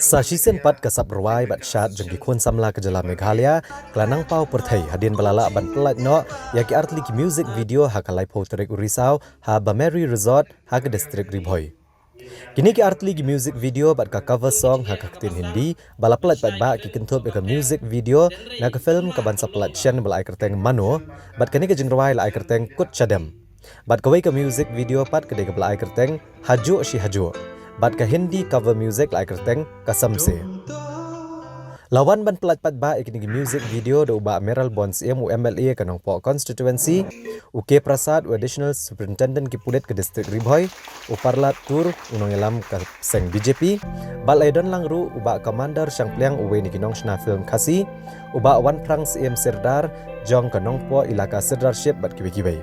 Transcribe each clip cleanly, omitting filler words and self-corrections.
Sasisen pat kasap ruai bat syat jengki kun samla ke jala Meghalaya kelanang pau perthai hadin balala ban pelat no yaki artli ki music video ha kalai pau terik urisau ha Bameri Resort ha ke distrik Ribhoi. Kini ki artli ki music video bat ka cover song ha kaktin Hindi bala pelat bat ba ki kentup ke music video na ke film ke bansa pelat syan bala ai kerteng mano bat kini ke jeng ruai la ai kerteng kut chadam. Bat kawai ke music video pat ke de bala ai kerteng haju si haju. Bat ke Hindi cover music lai kerteng kasam se. Lawan ban pelat pat ba ikini music video do ba Meral Bonds MU MLA kanong po constituency UK Prasad additional superintendent ki pulit ke distrik Ribhoi uparlat tur unong elam ka seng BJP bal aidon langru uba commander syang pliang uwe ni kinong shna film khasi uba wan prang CM Sirdar jong kanong po ilaka Sirdarship bat kibai.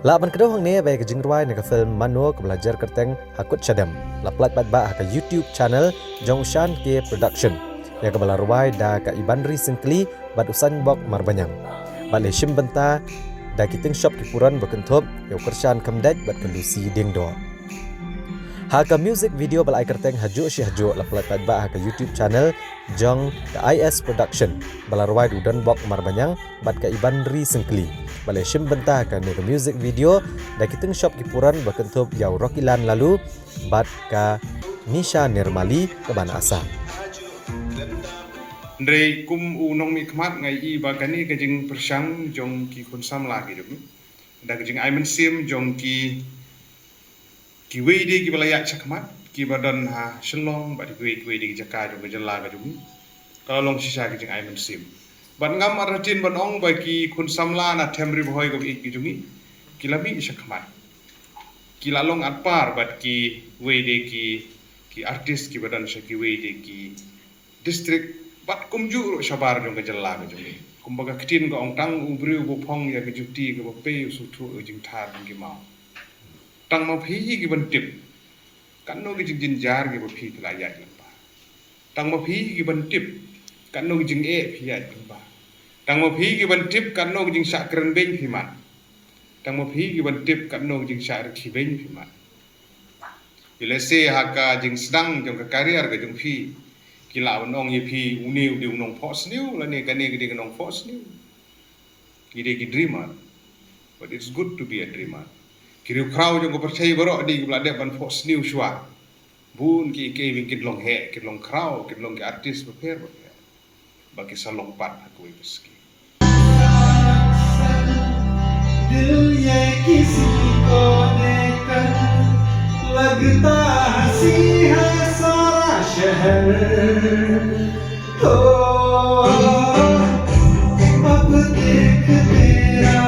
Laban kedua hang ni baik jingruai nak film Mano ke belajar kerteng hakut cadam. La plat bat ba ke YouTube channel Jongshan ke production. Ya ke bala ruai da ka Ibandri Singkli bat usan bok marbanyang. Bale shim benta da kiting shop ki puran bekentup yo kershan kamdaj bat kendusi dingdo. Ha ke music video bala ai kerteng haju si haju la plat bat ba ke YouTube channel Jong ke IS production. Bala ruai udan bok marbanyang bat ke Ibandri Singkli. Bale shim bentah kan ke music video da kiting shop kipuran berkentup yau Rokilan lalu bat ka Nisha Nirmali ke Bana Asa. Ndrei kum unong mi khmat ngai I bagani ke jing persang jong ki khun sam la ki jong da ke jing ai men sim jong ki wei de ki balaya chakmat ki badan ha shlong ba ki wei de ki jaka jong ke jala ka jong kalau long sisa ke jing ai men sim ban ngam aratin ban ong ba ki khun samla na them Ribhoi ko ik ki jungi kilami shakmat kilalong atpar bat ki wei de ki artis ki badan shaki wei de ki district bat kumju shabar jong ke jala ka jungi kumbaga kitin ko ong tang ubri bu phong ya ke juti ke pe su thu jing thar ki mau tang ma phi ki ban tip kan no ki jing jar ki bu phi la ya lampa tang ma phi ki ban tip kan no jing e phi ya lampa tang ma phi ki ban tip kan no jing sa kren ben phi ma tang ma phi ki ban tip kan no jing sa ki ben phi ma ile se ha ka jing sedang jong ka career ka jong phi kila nong ye phi uniu di nong pos new la ne ka ne ki nong pos new ki de ki dreamer but it's good to be a dreamer kiriu krau jong ko percaya baro di bla de ban pos new shwa bun ki ke mi kit long he kit long krau kit long ki artist beper bagi salong pat aku ibeski दिल ये किसी को देकर लगता हंसी है सारा शहर हो अब देख तेरा